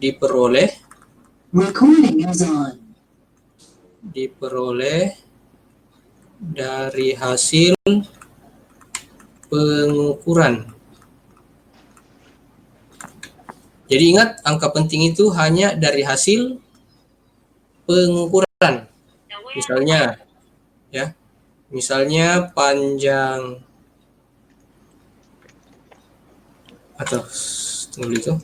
diperoleh Recording is on. diperoleh dari hasil pengukuran. Jadi ingat, angka penting itu hanya dari hasil pengukuran. Misalnya, ya, misalnya panjang atau tunggu itu.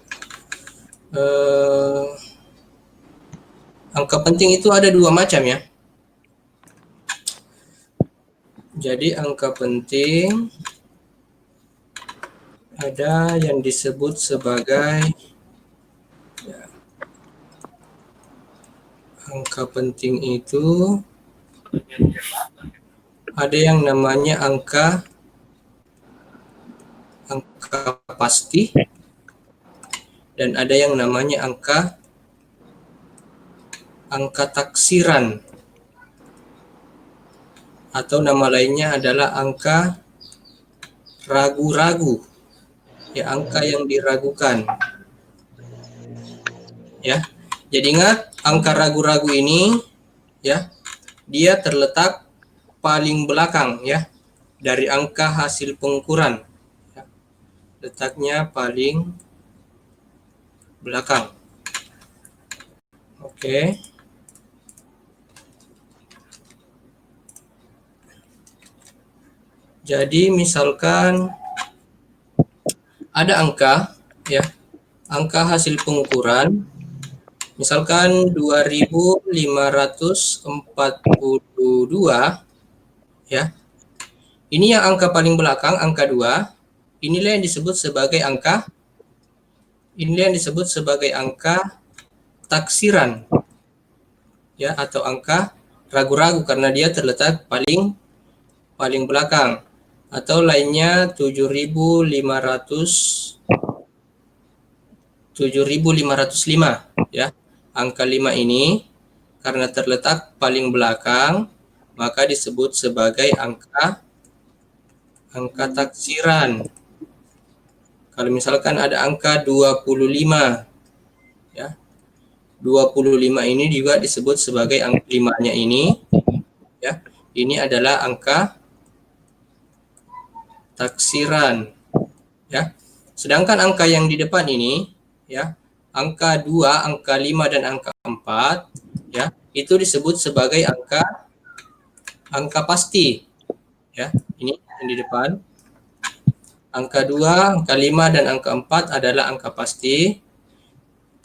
Angka penting itu ada dua macam ya. Jadi angka penting ada yang disebut sebagai angka penting itu ada yang namanya angka pasti dan ada yang namanya angka taksiran atau nama lainnya adalah angka ragu-ragu, ya, angka yang diragukan, ya. Jadi ingat, angka ragu-ragu ini, ya, dia terletak paling belakang, ya, dari angka hasil pengukuran, ya. Letaknya paling belakang. Oke. Jadi misalkan ada angka, ya, angka hasil pengukuran, misalkan 2542, ya. Ini yang angka paling belakang, angka 2. Inilah yang disebut sebagai angka taksiran, ya, atau angka ragu-ragu karena dia terletak paling belakang. Atau lainnya 7505, ya. Angka 5 ini karena terletak paling belakang maka disebut sebagai angka taksiran. Kalau misalkan ada angka 25, ya. 25 ini juga disebut sebagai angka 5-nya ini, ya. Ini adalah angka taksiran, ya. Sedangkan angka yang di depan ini, ya, angka 2, angka 5 dan angka 4, ya, itu disebut sebagai angka pasti, ya. Ini yang di depan. Angka 2, angka 5 dan angka 4 adalah angka pasti.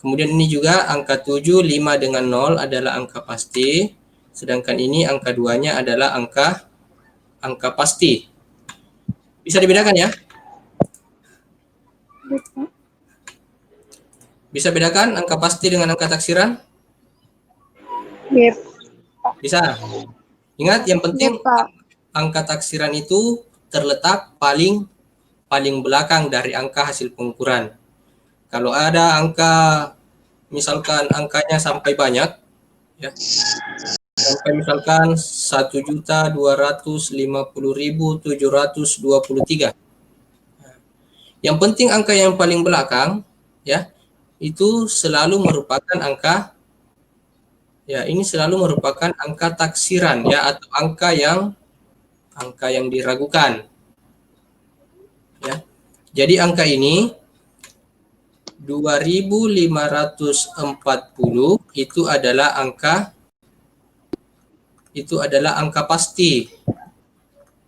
Kemudian ini juga angka 7, 5 dengan 0 adalah angka pasti. Sedangkan ini angka 2-nya adalah angka pasti. Bisa dibedakan ya? Bisa bedakan angka pasti dengan angka taksiran? Yep. Bisa. Ingat, yang penting angka taksiran itu terletak paling belakang dari angka hasil pengukuran. Kalau ada angka, misalkan angkanya sampai banyak, ya, sampai misalkan 1.250.723. Yang penting angka yang paling belakang, ya, itu selalu merupakan angka, ya, ini selalu merupakan angka taksiran, ya, atau angka yang diragukan, ya. Jadi angka ini 2540 itu adalah angka pasti,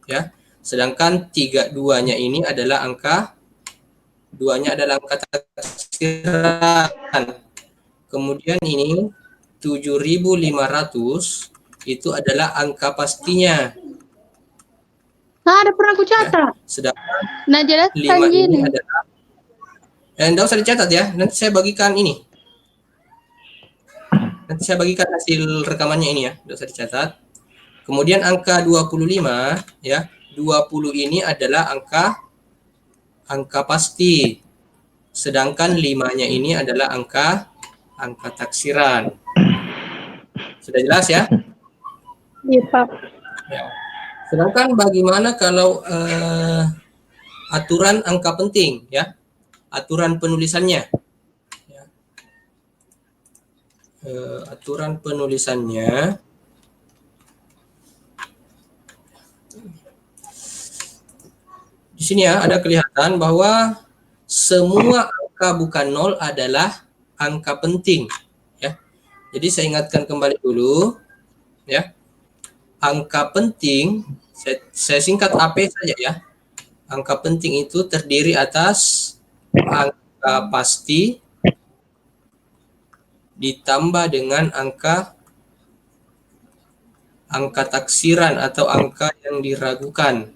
ya. Sedangkan 32-nya ini adalah angka taksiran. Kemudian ini 7.500 itu adalah angka pastinya. Ada pernah aku catat. Ya. Sedangkan Nah, jelas 5 ini adalah, enggak usah dicatat ya, nanti saya bagikan ini. Nanti saya bagikan hasil rekamannya ini ya, enggak usah dicatat. Kemudian angka 25, ya. 20 ini adalah angka pasti. Sedangkan 5-nya ini adalah angka taksiran. Sudah jelas ya? Iya, Pak. Ya. Sedangkan bagaimana kalau aturan angka penting, ya? Aturan penulisannya. Ya. aturan penulisannya. Di sini ya ada kelihatan bahwa semua angka bukan nol adalah angka penting. Ya, jadi saya ingatkan kembali dulu. Ya, angka penting, saya singkat AP saja ya. Angka penting itu terdiri atas angka pasti ditambah dengan angka taksiran atau angka yang diragukan.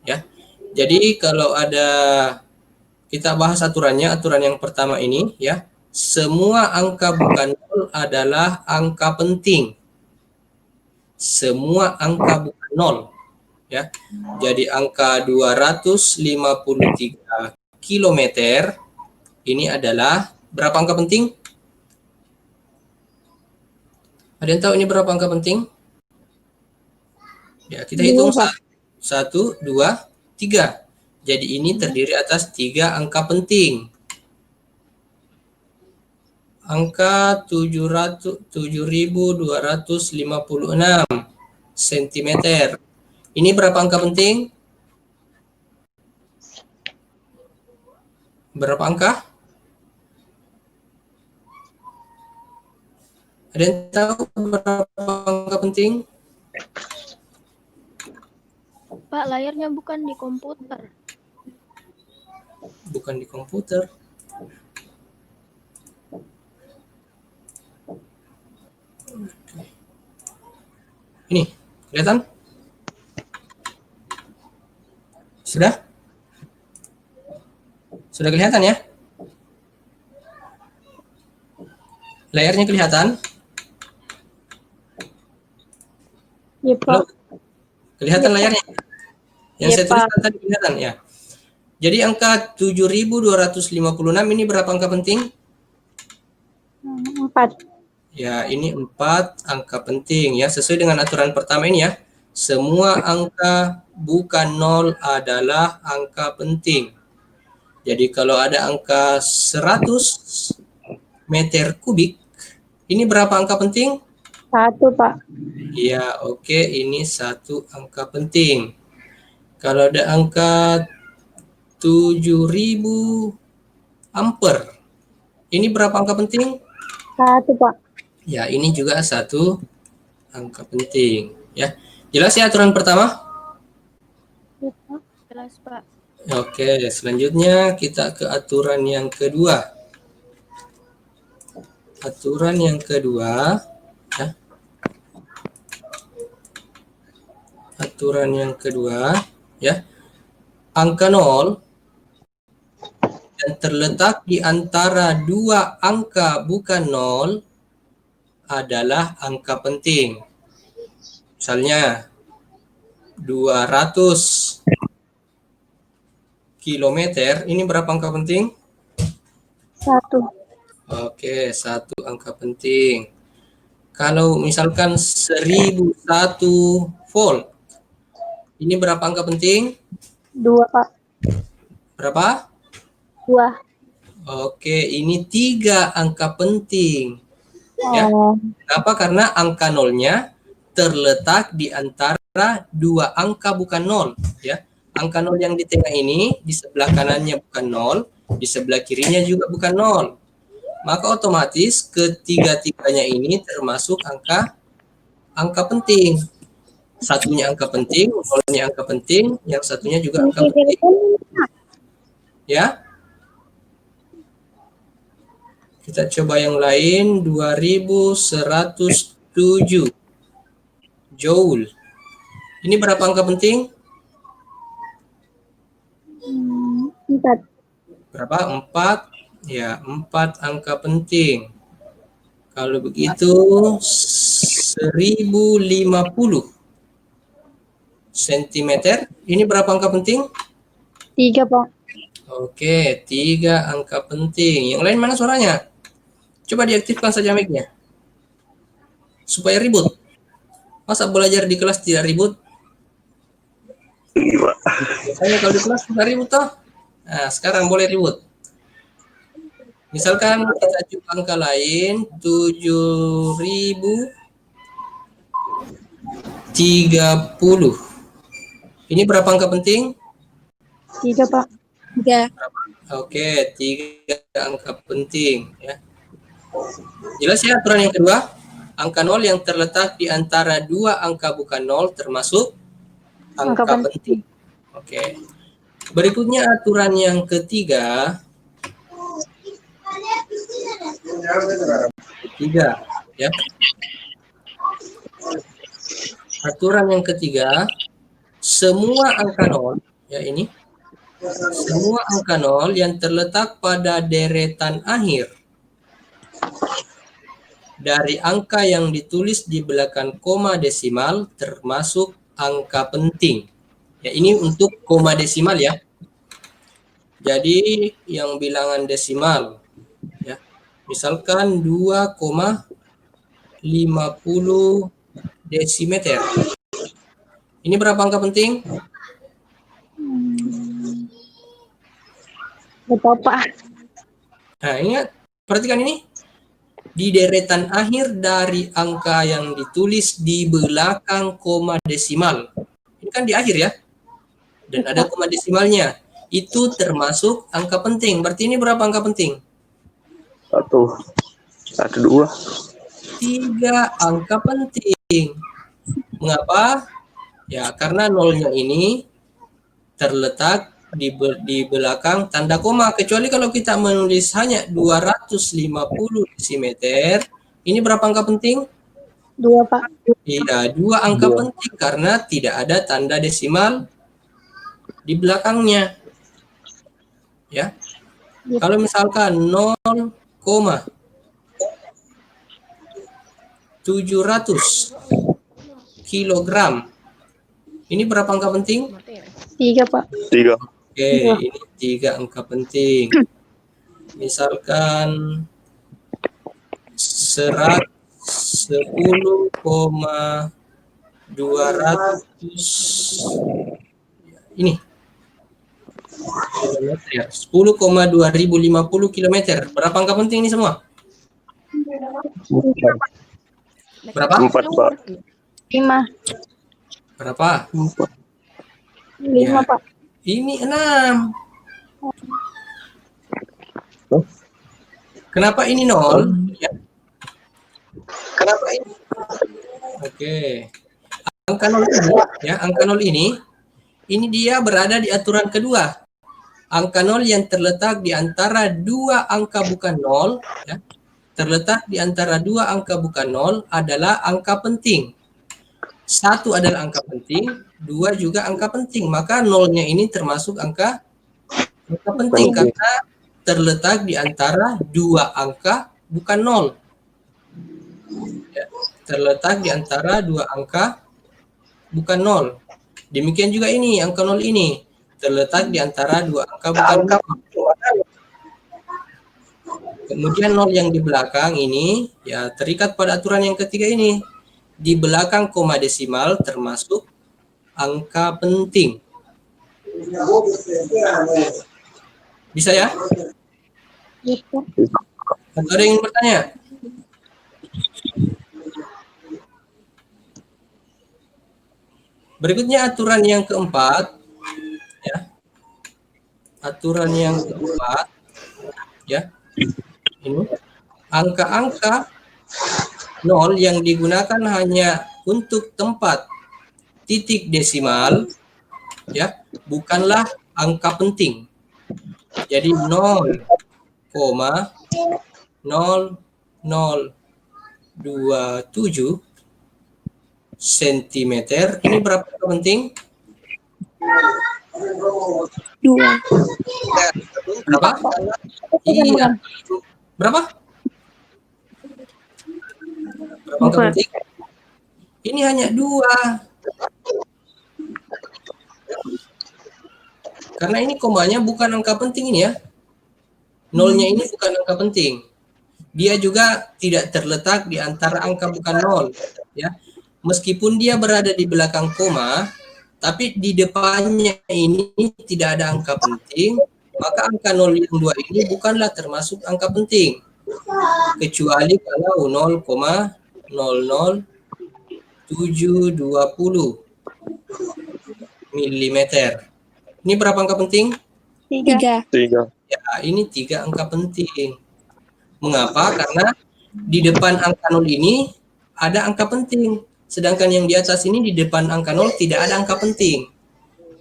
Ya. Jadi kalau ada, kita bahas aturannya, aturan yang pertama ini ya. Semua angka bukan nol adalah angka penting. Semua angka bukan nol ya. Jadi angka 253 km ini adalah berapa angka penting? Ada yang tahu ini berapa angka penting? Ya, kita hitung 1, 2, 3. Jadi ini terdiri atas 3 angka penting. Angka 7.256 cm. Ini berapa angka penting? Berapa angka? Ada yang tahu berapa angka penting? Pak, layarnya bukan di komputer. Bukan di komputer. Ini, kelihatan? Sudah? Sudah kelihatan ya? Layarnya kelihatan? Iya, Pak. Halo? Kelihatan Ya, layarnya? Yang Ya, saya tuliskan tadi kelihatan ya. Jadi angka 7.256 ini berapa angka penting? 4. Ya, ini 4 angka penting ya, sesuai dengan aturan pertama ini ya. Semua angka bukan nol adalah angka penting. Jadi kalau ada angka 100 meter kubik, ini berapa angka penting? 1, Pak. Ya, oke, ini 1 angka penting. Kalau ada angka 7.000 ampere, ini berapa angka penting? 1, Pak. Ya, ini juga 1 angka penting. Ya, jelas ya aturan pertama? Ya, Pak. Jelas, Pak. Oke, selanjutnya kita ke aturan yang kedua. Aturan yang kedua, ya. Aturan yang kedua, ya. Angka 0 yang terletak di antara 2 angka bukan 0 adalah angka penting. Misalnya 200 kilometer, ini berapa angka penting? 1. Oke, 1 angka penting. Kalau misalkan 1001 volt, ini berapa angka penting? 2, Pak. Berapa? 2. Oke, ini 3 angka penting. Ya. Kenapa? Karena angka nolnya terletak di antara 2 angka bukan 0. Ya. Angka 0 yang di tengah ini, di sebelah kanannya bukan 0, di sebelah kirinya juga bukan 0. Maka otomatis ketiga-tiganya ini termasuk angka penting. Satunya angka penting, nolnya angka penting, yang satunya juga angka penting. Ya. Kita coba yang lain, 2107 joule. Ini berapa angka penting? 4. Berapa? 4. Ya, 4 angka penting. Kalau begitu 1050 cm. Ini berapa angka penting? 3, Pak. Oke, 3 angka penting. Yang lain mana suaranya? Coba diaktifkan saja mic-nya. Supaya ribut. Masa belajar di kelas tidak ribut? Biasanya kalau di kelas tidak ribut toh. Nah, sekarang boleh ribut. Misalkan kita coba angka lain 7030. Ini berapa angka penting? 3 Pak. 3. Oke, 3 angka penting ya. Jelas ya aturan yang kedua? Angka 0 yang terletak di antara dua angka bukan 0 termasuk angka Angka penting. Oke. Berikutnya aturan yang ketiga. Ya. Aturan yang ketiga, semua angka 0 ya ini. Semua angka 0 yang terletak pada deretan akhir dari angka yang ditulis di belakang koma desimal termasuk angka penting. Ya, ini untuk koma desimal ya. Jadi yang bilangan desimal ya. Misalkan 2,50 desimeter. Ini berapa angka penting? Betul Pak. Nah, ingat, perhatikan ini. Di deretan akhir dari angka yang ditulis di belakang koma desimal. Ini kan di akhir ya. Dan ada koma desimalnya. Itu termasuk angka penting. Berarti ini berapa angka penting? 1, 2. 3 angka penting. Mengapa? Ya, karena nolnya ini terletak di belakang tanda koma. Kecuali kalau kita menulis hanya 250 desimeter, ini berapa angka penting? 2 Pak. Iya, 2 angka penting karena tidak ada tanda desimal di belakangnya. Ya. Kalau misalkan 0,700 kilogram, ini berapa angka penting? 3 Pak. 3. Oke, ini 3 angka penting. Misalkan 10,200 ini kilometer ya. 10,2050 kilometer. Berapa angka penting ini semua? Berapa? 4, Pak. 5. Berapa? 5 Ya. Pak. Ini 6. Kenapa ini 0? Ya. Kenapa ini? Oke. Angka 0 ini, ya, angka 0 ini dia berada di aturan kedua. Angka 0 yang terletak di antara dua angka bukan 0, ya. Terletak di antara dua angka bukan 0 adalah angka penting. 1 adalah angka penting, 2 juga angka penting. Maka 0-nya ini termasuk angka penting karena terletak di antara dua angka bukan 0. Ya, terletak di antara dua angka bukan 0. Demikian juga ini, angka 0 ini terletak di antara dua angka bukan 0. Kemudian 0 yang di belakang ini ya terikat pada aturan yang ketiga ini. Di belakang koma desimal termasuk angka penting. Bisa ya? Iya Pak. Atau ada yang ingin bertanya? Berikutnya aturan yang keempat. Ya. Aturan yang keempat. Ya. Ini. Angka-angka 0 yang digunakan hanya untuk tempat titik desimal ya, bukanlah angka penting. Jadi 0,0027 cm ini berapa angka penting? 2. Berapa? Iya. Berapa? Berapa angka penting? Ini hanya 2. Karena ini komanya bukan angka penting ini ya. Nolnya ini bukan angka penting. Dia juga tidak terletak di antara angka bukan 0 ya. Meskipun dia berada di belakang koma, tapi di depannya ini tidak ada angka penting maka angka 0 yang 2 ini bukanlah termasuk angka penting. Kecuali kalau 0,00720 milimeter. Ini berapa angka penting? 3. 3. Ya, ini 3 angka penting. Mengapa? Karena di depan angka 0 ini ada angka penting. Sedangkan yang di atas ini di depan angka 0 tidak ada angka penting.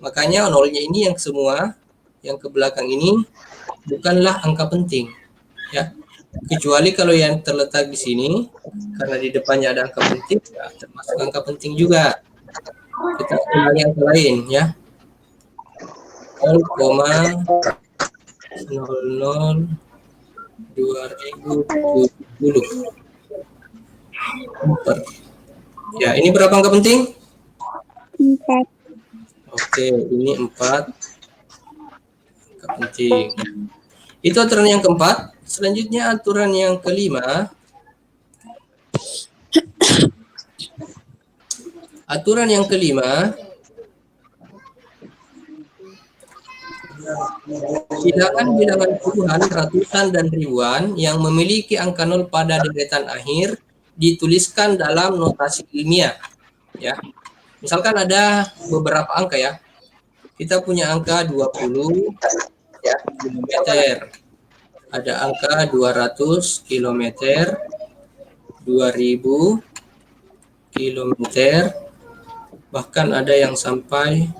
Makanya 0-nya ini yang semua, yang ke belakang ini bukanlah angka penting. Ya. Kecuali kalau yang terletak di sini, karena di depannya ada angka penting, ya, termasuk angka penting juga. Kita ulangi angka lain ya. 0,002070. Ya, ini berapa angka penting? 4. Oke, ini 4 angka penting. Itu aturan yang keempat. Selanjutnya aturan yang kelima. Aturan yang kelima, bilangan-bilangan puluhan, ratusan, dan ribuan yang memiliki angka 0 pada deretan akhir dituliskan dalam notasi ilmiah. Ya, misalkan ada beberapa angka ya. Kita punya angka 20 ya, kilometer. Ada angka 200 kilometer, 2000 kilometer, bahkan ada yang sampai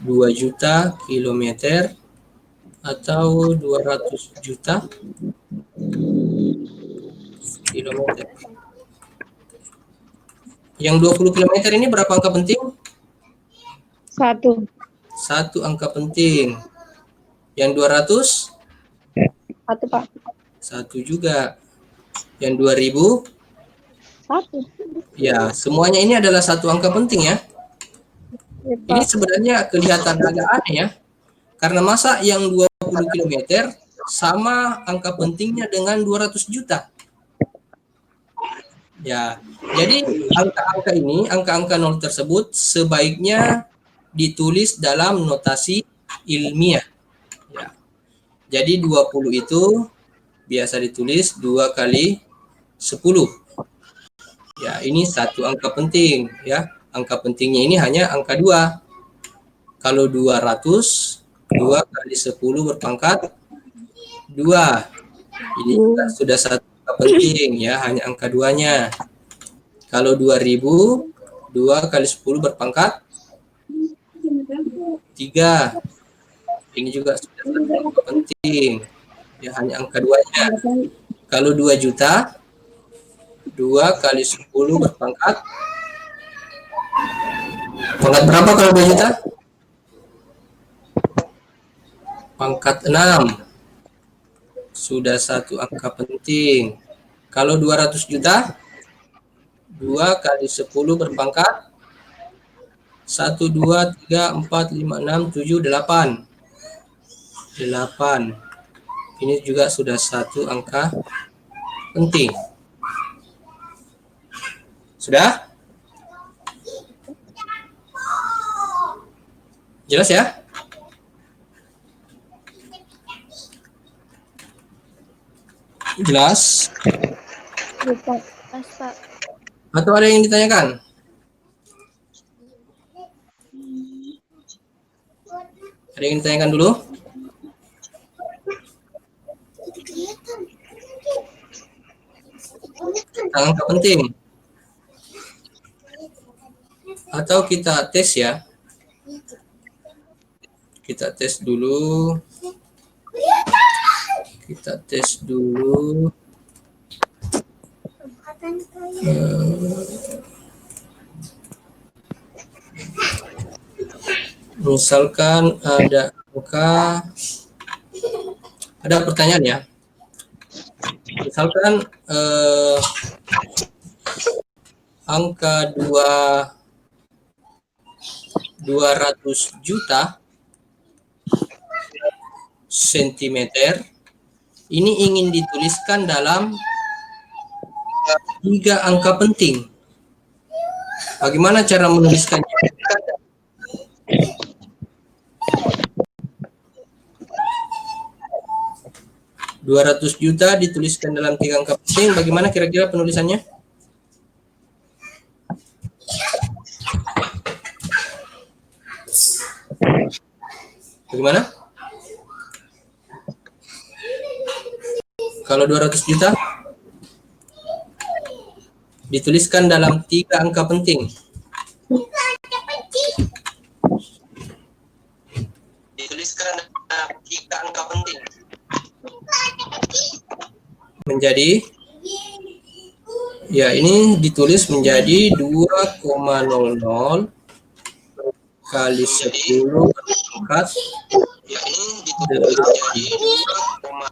2 juta kilometer atau 200 juta kilometer. Yang 20 kilometer ini berapa angka penting? 1. 1 angka penting. Yang 200? 1, Pak. 1 juga. Yang 2000? 1. Ya, semuanya ini adalah 1 angka penting ya. Ini sebenarnya kelihatan agak aneh ya. Karena masa yang 20 km sama angka pentingnya dengan 200 juta. Ya, jadi angka-angka ini, angka-angka 0 tersebut sebaiknya ditulis dalam notasi ilmiah. Ya. Jadi 20 itu biasa ditulis 2 kali 10. Ya, ini 1 angka penting ya. Angka pentingnya ini hanya angka 2. Kalau 200, 2 kali 10 berpangkat 2. Ini juga sudah 1 angka penting ya, hanya angka 2-nya. Kalau 2000, 2 kali 10 berpangkat 3. Ini juga sudah 1 angka penting. Ya, hanya angka 2-nya. Kalau 2 juta, 2 kali 10 berpangkat berapa kalau 2 juta? Pangkat 6. Sudah 1 angka penting. Kalau 200 juta, 2 kali 10 berpangkat 1, 2, 3, 4, 5, 6, 7, 8. 8. Ini juga sudah 1 angka penting. Sudah? Jelas ya? Jelas? Jelas, Pak. Atau ada yang ditanyakan? Ada yang ditanyakan dulu? Angka penting. Atau kita tes ya. Kita tes dulu. Kita tes dulu. Misalkan ada angka, ada pertanyaan ya. Misalkan angka 200 juta sentimeter ini ingin dituliskan dalam 3 angka penting. Bagaimana cara menuliskannya? 200 juta dituliskan dalam 3 angka penting. Bagaimana kira-kira penulisannya? Bagaimana? Kalau 200 juta dituliskan dalam 3 angka penting. Dituliskan dalam 3 angka penting. Menjadi, ya ini ditulis menjadi 2,00 kali 10 pangkat, ya ini ditulis menjadi 2,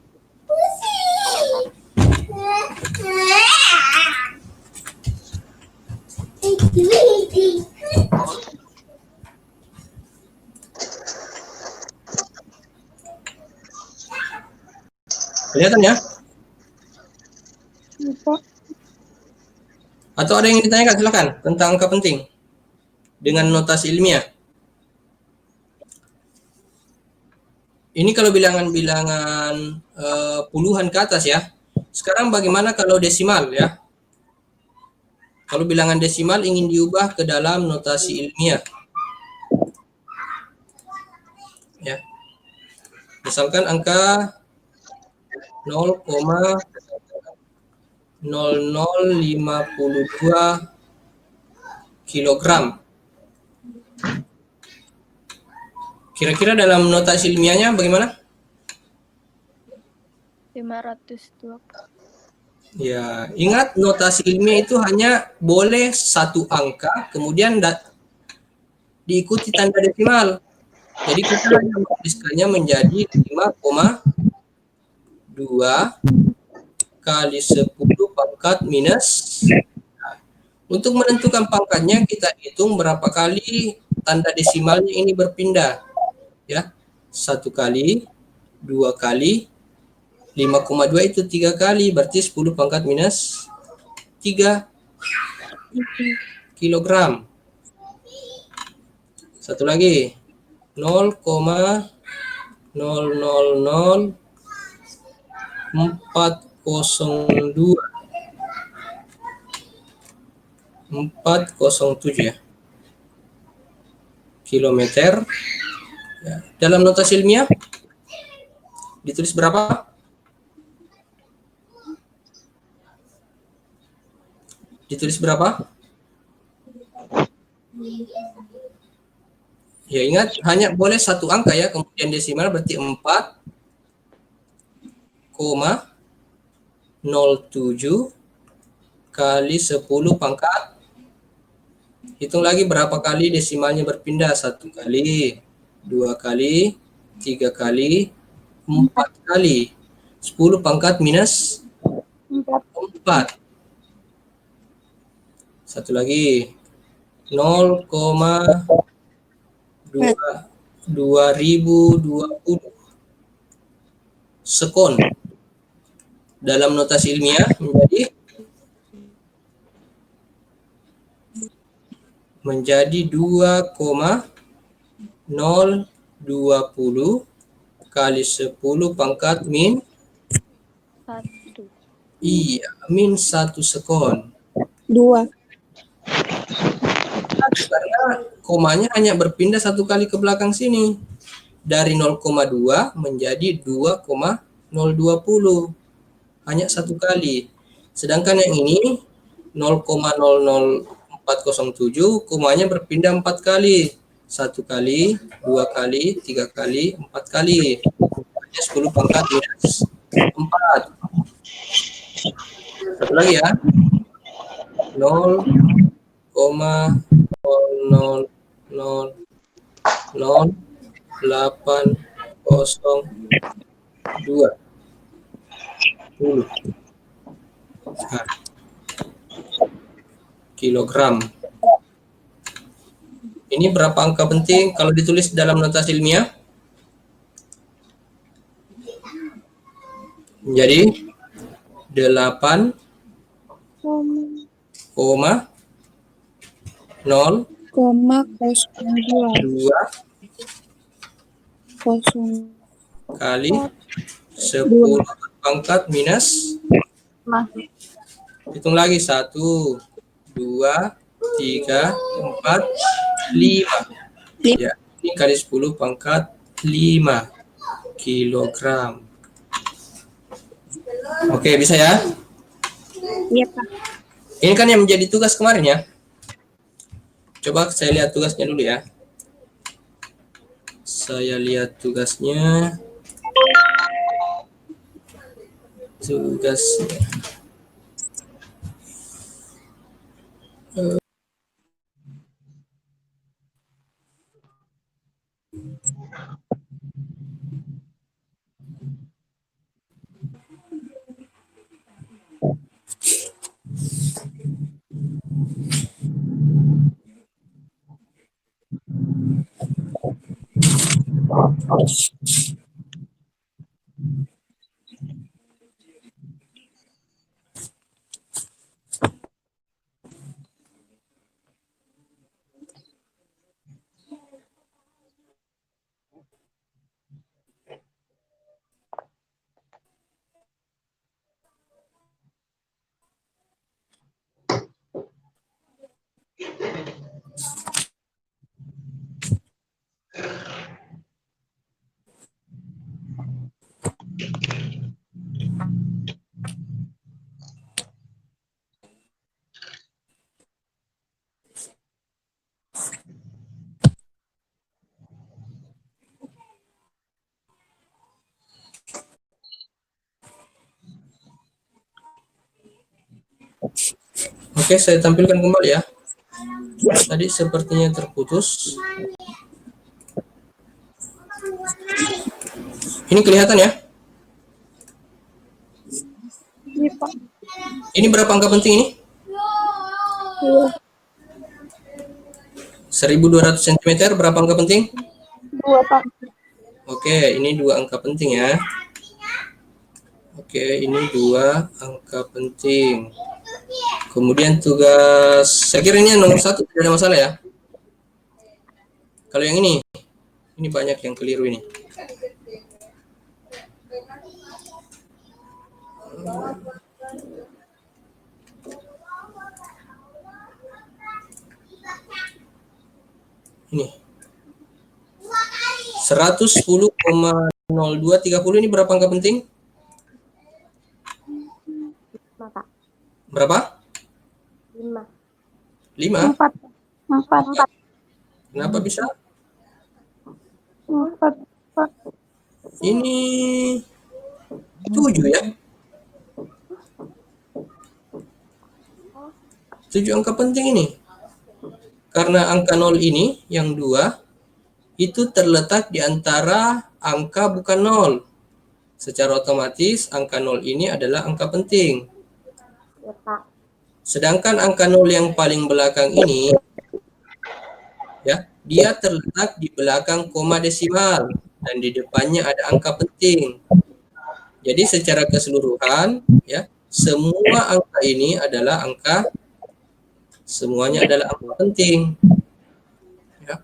kelihatan ya? Atau ada yang ingin ditanyakan? Silakan tentang angka penting dengan notasi ilmiah. Ini kalau bilangan-bilangan puluhan ke atas ya. Sekarang bagaimana kalau desimal ya? Kalau bilangan desimal ingin diubah ke dalam notasi ilmiah. Ya. Misalkan angka 0,0052 kilogram. Kira-kira dalam notasi ilmiahnya bagaimana? 502. Ya, ingat notasi ilmiah itu hanya boleh satu angka, kemudian diikuti tanda desimal. Jadi kita hanya menuliskannya menjadi 5,2 kali 10 pangkat minus. Untuk menentukan pangkatnya kita hitung berapa kali tanda desimalnya ini berpindah. Ya, 1 kali, 2 kali, 5,2 itu 3 kali, berarti 10 pangkat minus 3 kilogram. Satu lagi, 0,00402 ya, kilometer. Ya. Dalam notasi ilmiah ditulis berapa? Ditulis berapa? Ya ingat hanya boleh satu angka ya, kemudian desimal berarti 4,07 kali 10 pangkat. Hitung lagi berapa kali desimalnya berpindah, 1 kali, 2 kali, 3 kali, 4 kali. 10 pangkat minus 4. Satu lagi, 0,2020 sekon. Dalam notasi ilmiah menjadi 2,020 kali 10 pangkat min 1. Iya, min 1 sekon. 2. Karena komanya hanya berpindah 1 kali ke belakang sini. Dari 0,2 menjadi 2,020. Hanya 1 kali. Sedangkan yang ini 0,00407 komanya berpindah 4 kali. 1 kali, 2 kali, 3 kali, 4 kali. Hanya 10 pangkat minus 4. Satu lagi ya. 0,0000802 kilogram. Ini berapa angka penting kalau ditulis dalam notasi ilmiah? Jadi 8,0 2 kali 10 pangkat minus. Hitung lagi 1, 2, 3, 4, 5. Ya, ini kali 10 pangkat 5 kilogram. Oke, bisa ya? Iya, Pak. Ini kan yang menjadi tugas kemarin ya. Coba saya lihat tugasnya dulu ya. Saya lihat tugasnya. Tugasnya. Oke, saya tampilkan kembali ya. Tadi sepertinya terputus. Ini kelihatan ya? Iya, Pak. Ini berapa angka penting ini? Iya. 1200 cm berapa angka penting? 2, Pak. Oke, ini 2 angka penting ya. Oke, ini 2 angka penting. Kemudian tugas, saya kira ini nomor 1 tidak ada masalah ya. Kalau yang ini banyak yang keliru ini. Ini 110,0230 ini berapa angka penting? Berapa? 5. 5? 4. Kenapa bisa? 4. Ini 7 ya? 7 angka penting ini. Karena angka 0 ini, yang 2, itu terletak di antara angka bukan 0. Secara otomatis, angka 0 ini adalah angka penting. Sedangkan angka 0 yang paling belakang ini, ya, dia terletak di belakang koma desimal dan di depannya ada angka penting. Jadi secara keseluruhan, ya, semua angka ini adalah semuanya adalah angka penting. Ya.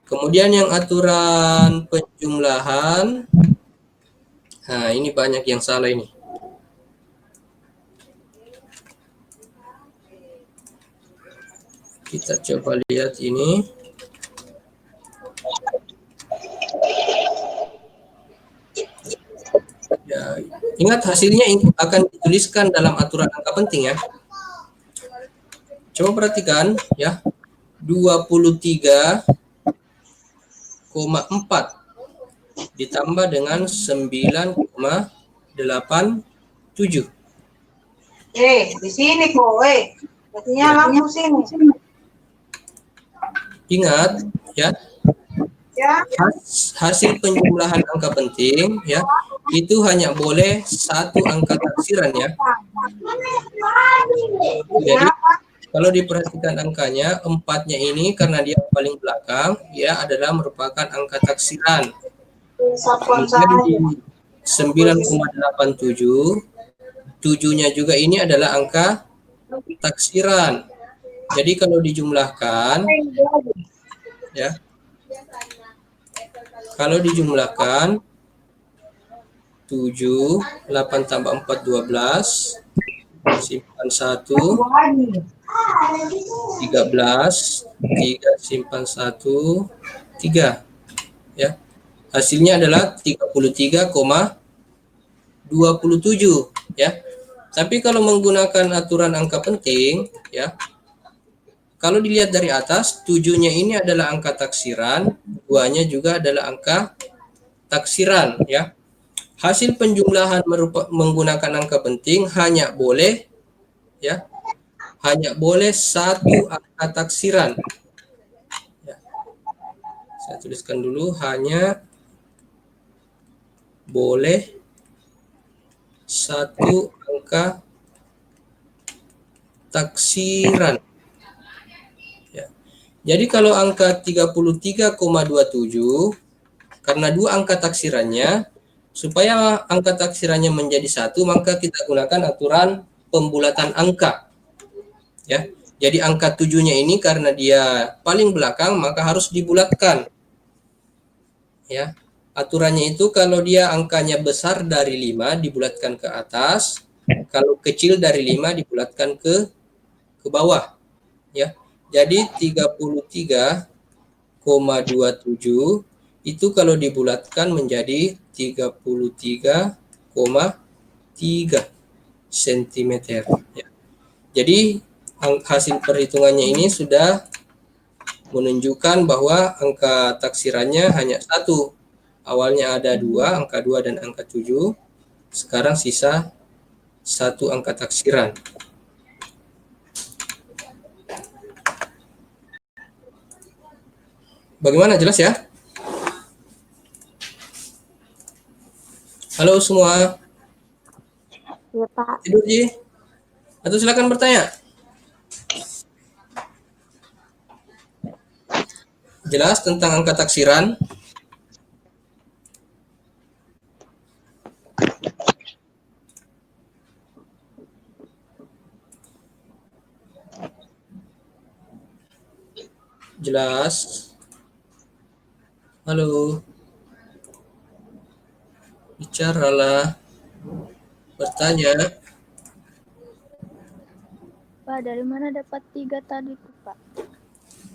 Kemudian yang aturan penjumlahan, nah ini banyak yang salah ini. Kita coba lihat ini. Ya, ingat hasilnya akan dituliskan dalam aturan angka penting ya. Coba perhatikan ya. 23,4 ditambah dengan 9,87. Di sini kok, Artinya lampu sini. Ingat ya, Ya. hasil penjumlahan angka penting ya, itu hanya boleh 1 angka taksiran ya. Jadi kalau diperhatikan angkanya, 4-nya ini karena dia paling belakang, ya adalah merupakan angka taksiran. Kemudian 9,87, 7-nya juga ini adalah angka taksiran. Jadi kalau dijumlahkan, ya, kalau dijumlahkan 7, 8 tambah 4, 12, simpan 1, Dua lagi. 13, 3 simpan 1, 3. Ya. Hasilnya adalah 33,27 ya. Tapi kalau menggunakan aturan angka penting ya, kalau dilihat dari atas, 7-nya ini adalah angka taksiran, 2-nya juga adalah angka taksiran ya. Hasil penjumlahan menggunakan angka penting hanya boleh ya, hanya boleh satu angka taksiran. Ya. Saya tuliskan dulu, hanya boleh satu angka taksiran. Ya. Jadi kalau angka 33,27, karena dua angka taksirannya, supaya angka taksirannya menjadi satu, maka kita gunakan aturan pembulatan angka. Ya. Jadi angka 7-nya ini karena dia paling belakang, maka harus dibulatkan. Ya. Aturannya itu kalau dia angkanya besar dari 5 dibulatkan ke atas, kalau kecil dari 5 dibulatkan ke bawah. Ya. Jadi 33,27 itu kalau dibulatkan menjadi 33,3 cm. Ya. Jadi hasil perhitungannya ini sudah menunjukkan bahwa angka taksirannya hanya satu. Awalnya ada 2, angka 2 dan angka 7. Sekarang sisa satu angka taksiran. Bagaimana, jelas ya? Halo semua. Iya, Pak. Tidur, Ji? Atau silakan bertanya. Jelas tentang angka taksiran? Jelas? Halo? Bicaralah. Bertanya. Pak, dari mana dapat 3 tadi tuh, Pak?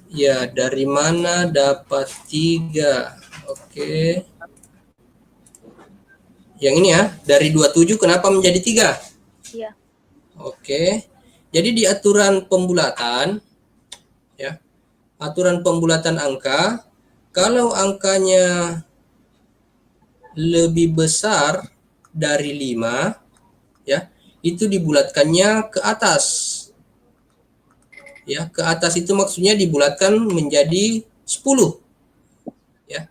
Ya, dari mana dapat 3? Oke. Yang ini ya, dari 27 kenapa menjadi 3? Iya. Oke. Jadi di aturan pembulatan, ya, aturan pembulatan angka, kalau angkanya lebih besar dari 5, ya, itu dibulatkannya ke atas. Ya, ke atas itu maksudnya dibulatkan menjadi 10. Ya.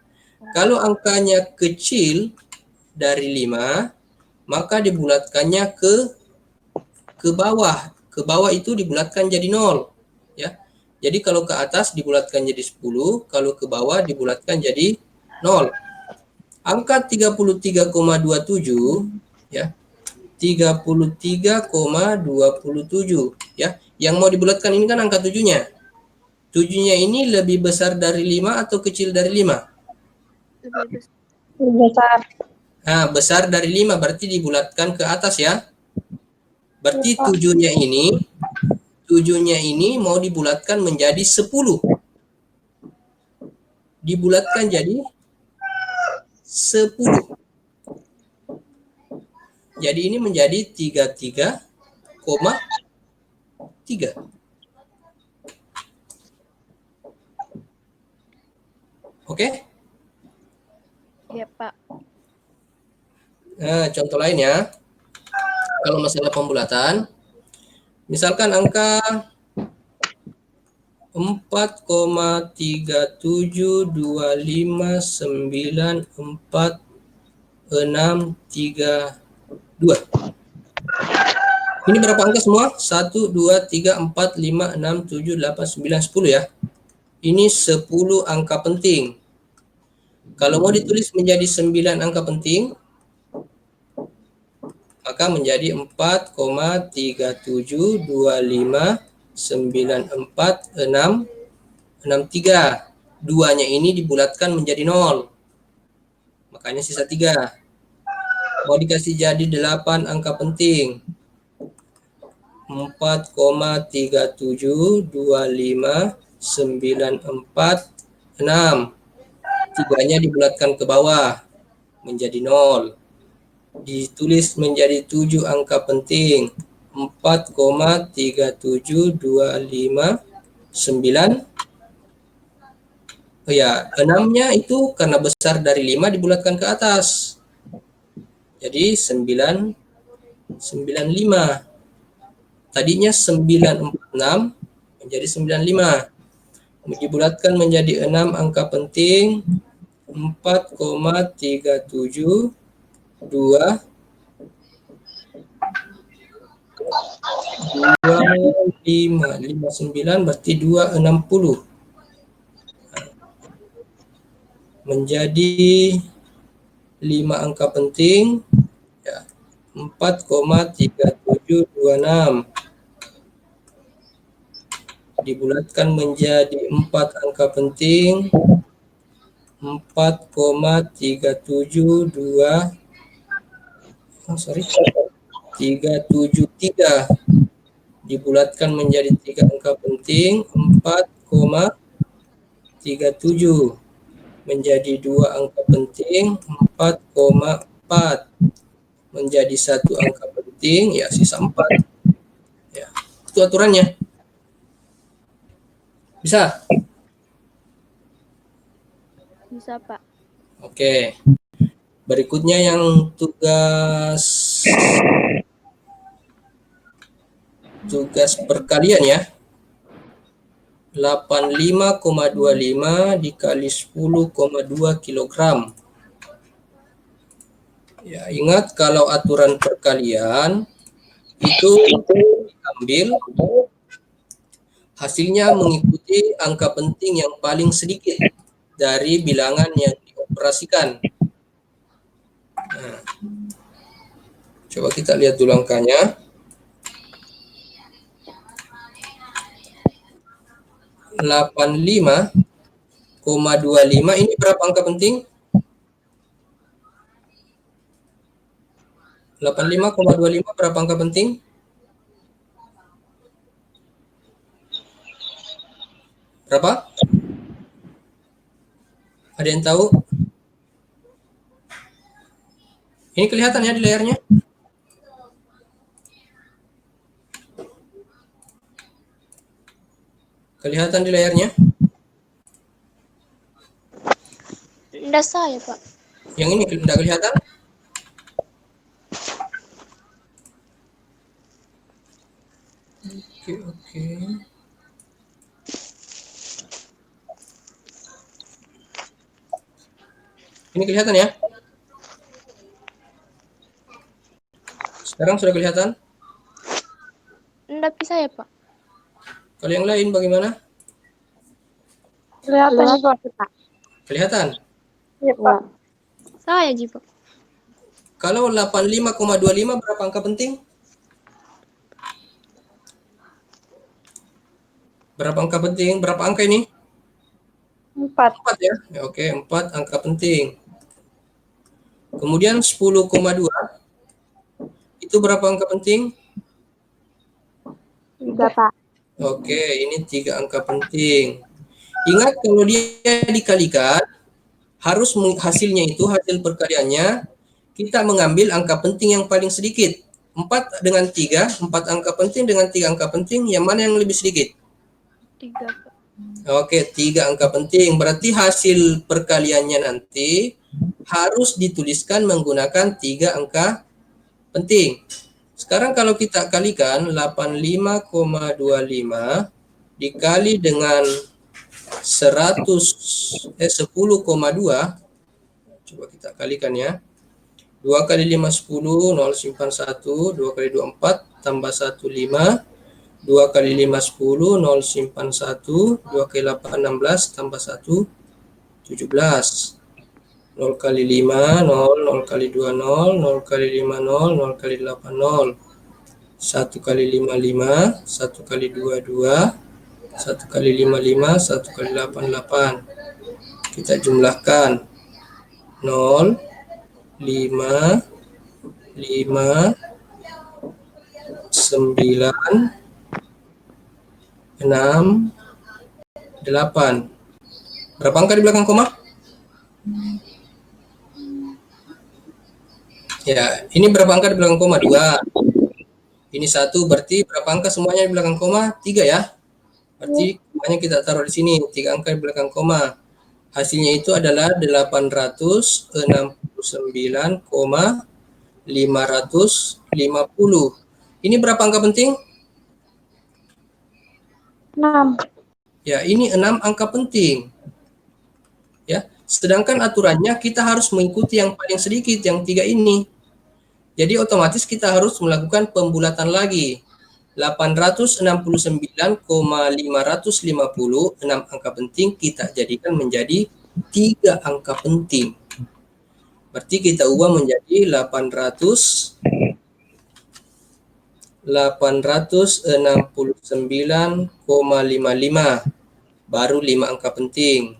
Kalau angkanya kecil dari 5, maka dibulatkannya ke bawah. Ke bawah itu dibulatkan jadi 0. Ya. Jadi kalau ke atas dibulatkan jadi 10, kalau ke bawah dibulatkan jadi 0. Angka 33,27 ya. 33,27 ya. Yang mau dibulatkan ini kan angka 7-nya. 7-nya ini lebih besar dari 5 atau kecil dari 5? Lebih besar. Besar. Nah, besar dari 5 berarti dibulatkan ke atas ya. Berarti 7-nya ini mau dibulatkan menjadi 10. Dibulatkan jadi 10. Jadi ini menjadi 33,3. Oke? Iya, Pak. Nah, contoh lain ya. Kalau masalah pembulatan, misalkan angka 4,37259462. Ini berapa angka semua? 1, 2, 3, 4, 5, 6, 7, 8, 9, 10 ya. Ini 10 angka penting. Kalau mau ditulis menjadi 9 angka penting, maka menjadi 4,37259463. Duanya ini dibulatkan menjadi 0. Makanya sisa 3. Mau dikasih jadi 8 angka penting. 4,372594 Tiganya dibulatkan ke bawah menjadi 0. Ditulis menjadi 7 angka penting. 4,37259. Oh ya, 6-nya itu karena besar dari 5 dibulatkan ke atas. Jadi 995. Tadinya 946 menjadi 95. Dibulatkan menjadi 6 angka penting. 4,37259 berarti 260 menjadi 5 angka penting ya, 4,3726 dibulatkan menjadi 4 angka penting 373 dibulatkan menjadi 3 angka penting 4,37 menjadi 2 angka penting 4,4 menjadi 1 angka penting ya sisa 4 ya. Itu aturannya. Bisa? Bisa, Pak. Oke. Berikutnya yang tugas perkalian ya. 85,25 dikali 10,2 kilogram. Ya, ingat kalau aturan perkalian itu diambil hasilnya mengikuti angka penting yang paling sedikit dari bilangan yang dioperasikan. Nah, coba kita lihat dulu angkanya. 85,25 ini berapa angka penting? 85,25 berapa angka penting? Berapa? Ada yang tahu? Ini kelihatan ya di layarnya? Kelihatan di layarnya? Enggak saya, Pak. Yang ini tidak kelihatan? Oke. Ini kelihatan ya? Sekarang sudah kelihatan? Enggak bisa ya, Pak? Kalau yang lain bagaimana? Kelihatan juga, Pak. Kelihatan? Iya, Pak. Saya, Ji, Pak. Kalau 85,25 berapa angka penting? Berapa angka penting? Berapa angka ini? 4. 4 ya? Ya, oke, 4 angka penting. Kemudian 10,2 itu berapa angka penting? 3, Pak. Oke, ini 3 angka penting. Ingat kalau dia dikalikan, harus hasilnya itu, hasil perkaliannya, kita mengambil angka penting yang paling sedikit. 4 dengan 3, 4 angka penting dengan 3 angka penting, yang mana yang lebih sedikit? 3, Pak. Oke, 3 angka penting. Berarti hasil perkaliannya nanti harus dituliskan menggunakan 3 angka penting. Sekarang kalau kita kalikan 85,25 dikali dengan 10,2, coba kita kalikan ya. 2 kali 5 10, 0 simpan 1, 2 kali 2 4, tambah 1 5, 2 kali 5 10, 0 simpan 1, 2 kali 8 16, tambah 1 17. 0 kali 5 0, 0 kali 2 0, 0 kali 5 0, 0 kali 8 0. 1 kali 5 5, 1 kali 2 2, 1 kali 5 5, 1 kali 8 8. Kita jumlahkan 0, 5, 5, 9, 6, 8. Berapa angka di belakang koma? Ya, ini berapa angka di belakang koma? 2. Ini 1, berarti berapa angka semuanya di belakang koma? 3 ya. Berarti komanya kita taruh di sini, 3 angka di belakang koma. Hasilnya itu adalah 869,550. Ini berapa angka penting? 6. Ya, ini 6 angka penting. Ya, sedangkan aturannya kita harus mengikuti yang paling sedikit, yang 3 ini. Jadi otomatis kita harus melakukan pembulatan lagi. 869,550, 6 angka penting kita jadikan menjadi 3 angka penting. Berarti kita ubah menjadi 869,55, baru 5 angka penting.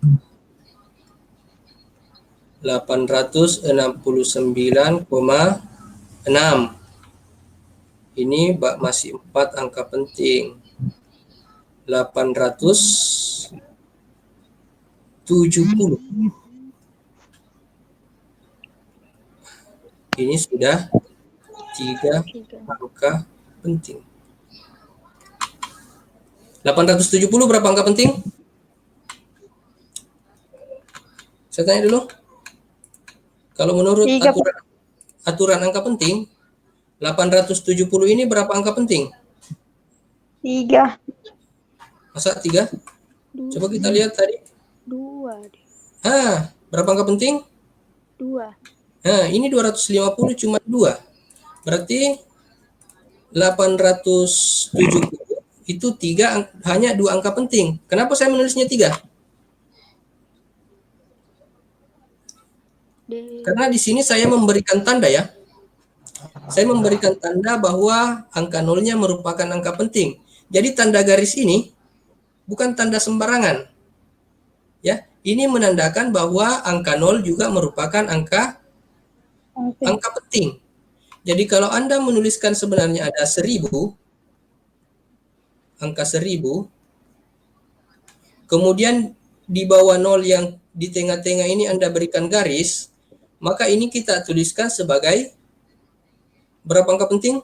869,6. Ini masih 4 angka penting. 870. Ini sudah 3 angka penting. 870 berapa angka penting? Saya tanya dulu. Kalau menurut aturan angka penting, 870 ini berapa angka penting? 3. Masa 3? Coba kita lihat tadi. 2. Berapa angka penting? 2. Ini 250 cuma 2. Berarti 870 itu 3, hanya 2 angka penting. Kenapa saya menulisnya 3? Karena di sini saya memberikan tanda ya. Saya memberikan tanda bahwa angka nolnya merupakan angka penting. Jadi tanda garis ini bukan tanda sembarangan. Ya, ini menandakan bahwa angka 0 juga merupakan angka penting. Jadi kalau Anda menuliskan sebenarnya ada 1000, angka 1000, kemudian di bawah 0 yang di tengah-tengah ini Anda berikan garis, maka ini kita tuliskan sebagai berapa angka penting?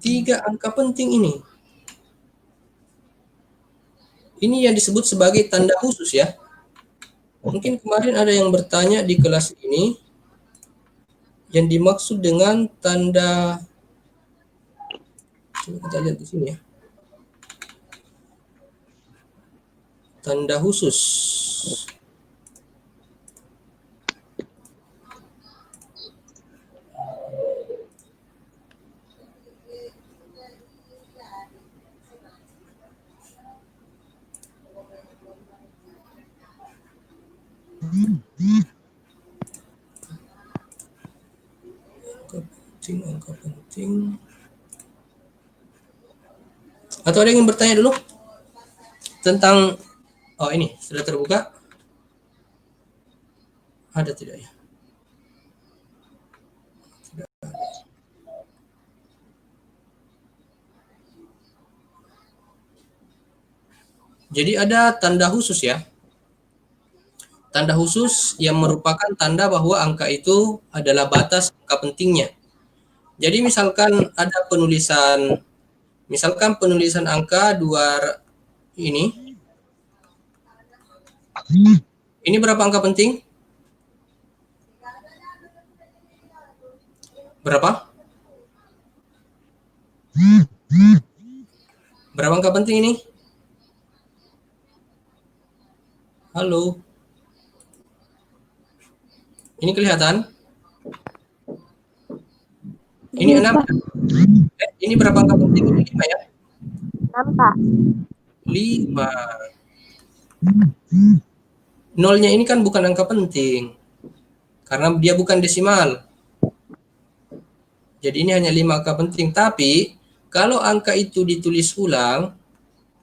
3 angka penting ini. Ini yang disebut sebagai tanda khusus ya. Mungkin kemarin ada yang bertanya di kelas ini yang dimaksud dengan tanda, coba kita lihat di sini ya. Tanda khusus. Angka penting. Atau ada yang ingin bertanya dulu tentang, ini sudah terbuka? Ada tidak ya? Tidak. Jadi ada tanda khusus ya. Tanda khusus yang merupakan tanda bahwa angka itu adalah batas angka pentingnya. Jadi misalkan ada penulisan, angka 2 ini. Ini berapa angka penting? Berapa? Berapa angka penting ini? Halo. Ini kelihatan? Ini 6. Ini berapa angka penting? Ini 5 ya? 6, Pak. 5. Nolnya ini kan bukan angka penting. Karena dia bukan desimal. Jadi ini hanya 5 angka penting. Tapi kalau angka itu ditulis ulang,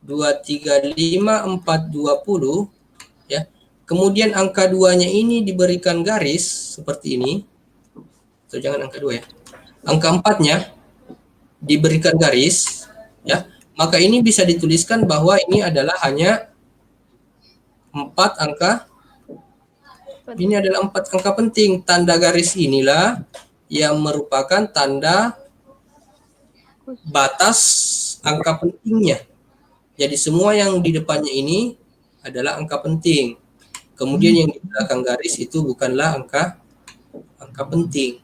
2, 3, 5, 4, 20, ya, kemudian angka 2-nya ini diberikan garis seperti ini, atau jangan angka 2 ya, angka 4-nya diberikan garis, ya, maka ini bisa dituliskan bahwa ini adalah hanya 4 angka, ini adalah 4 angka penting. Tanda garis inilah yang merupakan tanda batas angka pentingnya. Jadi semua yang di depannya ini adalah angka penting. Kemudian yang di belakang garis itu bukanlah angka penting.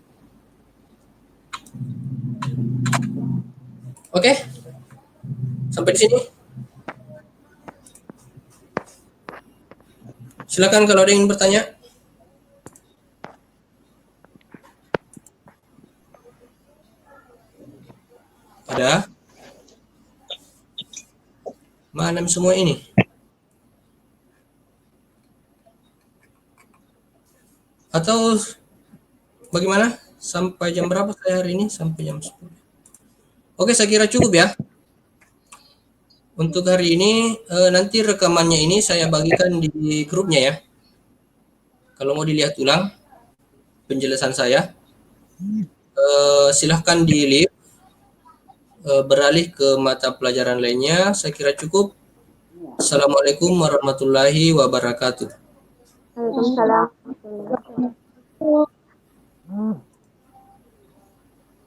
Oke? Sampai di sini. Silakan kalau ada yang ingin bertanya. Ada? Mana semua ini? Atau bagaimana? Sampai jam berapa saya hari ini? Sampai jam 10. Oke, saya kira cukup ya. Untuk hari ini, nanti rekamannya ini saya bagikan di grupnya ya. Kalau mau dilihat ulang penjelasan saya, silahkan di-leave, beralih ke mata pelajaran lainnya. Saya kira cukup. Assalamualaikum warahmatullahi wabarakatuh. Waalaikumsalam.